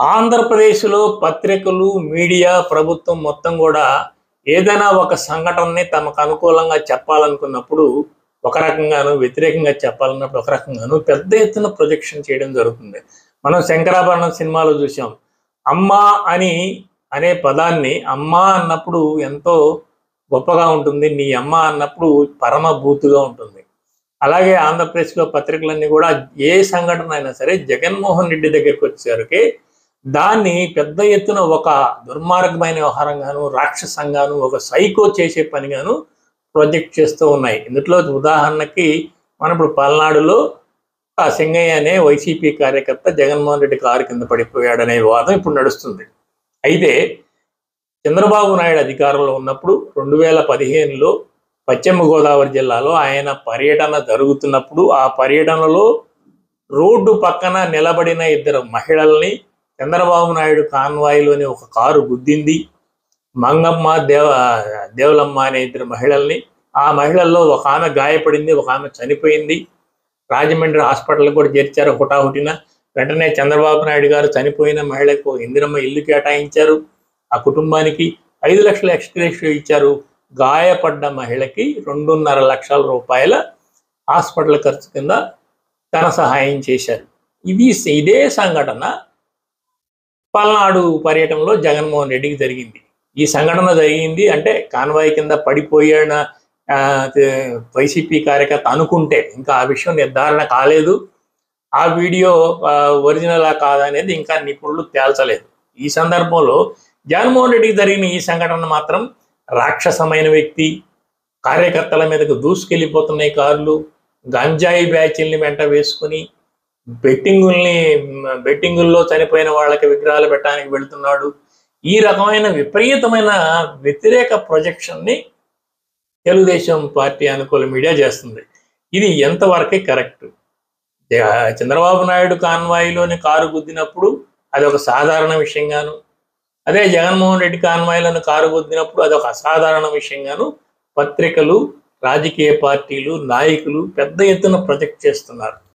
ఆంధ్రప్రదేశ్‌లో పత్రికలు, మీడియా, ప్రభుత్వం మొత్తం గూడా ఏదైనా ఒక సంఘటనని తమకు అనుకూలంగా చెప్పాలనుకున్నప్పుడు ఒక రకంగాను, వ్యతిరేకంగా చెప్పాలన్నప్పుడు ఒక రకంగాను పెద్ద ఎత్తున ప్రొజెక్షన్ చేయడం జరుగుతుంది. మనం 'శంకరాభరణం' సినిమాలో చూసాం. అమ్మ అని అనే పదాన్ని అమ్మ అన్నప్పుడు ఎంతో గొప్పగా ఉంటుంది. నీ అమ్మ అన్నప్పుడు పరమ బూతుగా ఉంటుంది. అలాగే ఆంధ్రప్రదేశ్‌లో పత్రికలన్నీ గూడా ఏ సంఘటన అయినా సరే జగన్మోహన్ రెడ్డి దగ్గరికొచ్చేసరికి దాన్ని పెద్ద ఎత్తున ఒక దుర్మార్గమైన వ్యవహారంగాను, రాక్షసంగాను, ఒక సైకో చేసే పనిగాను ప్రొజెక్ట్ చేస్తూ ఉన్నాయి. ఇందులో ఉదాహరణకి మనం ఇప్పుడు పల్నాడులో ఆ సింగయ్య అనే వైసీపీ కార్యకర్త జగన్మోహన్ రెడ్డి కారు కింద పడిపోయాడనే వివాదం ఇప్పుడు నడుస్తుంది. అయితే చంద్రబాబు నాయుడు అధికారంలో ఉన్నప్పుడు 2015లో పశ్చిమ గోదావరి జిల్లాలో ఆయన పర్యటన జరుగుతున్నప్పుడు ఆ పర్యటనలో రోడ్డు పక్కన నిలబడిన ఇద్దరు మహిళల్ని చంద్రబాబు నాయుడు కాన్వాయ్‌లోని ఒక కారు గుద్దింది. మంగమ్మ, దేవులమ్మ అనే ఇద్దరు మహిళల్ని. ఆ మహిళల్లో ఒక ఆమె గాయపడింది, ఒక ఆమె చనిపోయింది. రాజమండ్రి హాస్పిటల్‌కి కూడా చేర్చారు హుటాహుటిన. వెంటనే చంద్రబాబు నాయుడు గారు చనిపోయిన మహిళకు ఇందిరమ్మ ఇల్లు కేటాయించారు. ఆ కుటుంబానికి 5 లక్షల ఎక్స్‌గ్రేషియో ఇచ్చారు. గాయపడ్డ మహిళకి 2.5 లక్షల రూపాయల హాస్పిటల్ ఖర్చు కింద ధన సహాయం చేశారు. ఇదే సంఘటన పల్నాడు పర్యటనలో జగన్మోహన్ రెడ్డికి జరిగింది. ఈ సంఘటన జరిగింది అంటే కాన్వాయ్ కింద పడిపోయిన వైసీపీ కార్యకర్త అనుకుంటే, ఇంకా ఆ విషయం నిర్ధారణ కాలేదు. ఆ వీడియో ఒరిజినలా కాదా అనేది ఇంకా నిపుణులు తేల్చలేదు. ఈ సందర్భంలో జగన్మోహన్ రెడ్డికి జరిగిన ఈ సంఘటన మాత్రం రాక్షసమైన వ్యక్తి, కార్యకర్తల మీదకు దూసుకెళ్ళిపోతున్నాయి కార్లు, గంజాయి బ్యాచ్‌ల్ని వెంట వేసుకొని బెట్టింగుల్లో చనిపోయిన వాళ్ళకి విగ్రహాలు పెట్టడానికి వెళ్తున్నాడు. ఈ రకమైన విపరీతమైన వ్యతిరేక ప్రొజెక్షన్‌ని తెలుగుదేశం పార్టీ అనుకూల మీడియా చేస్తుంది. ఇది ఎంతవరకే కరెక్ట్? చంద్రబాబు నాయుడు కాన్వాయ్‌లోని కారు గుద్దినప్పుడు అదొక సాధారణ విషయంగాను, అదే జగన్మోహన్ రెడ్డి కాన్వాయ్‌లోని కారు గుద్దినప్పుడు అదొక అసాధారణ విషయంగాను పత్రికలు, రాజకీయ పార్టీలు, నాయకులు పెద్ద ఎత్తున ప్రొజెక్ట్ చేస్తున్నారు.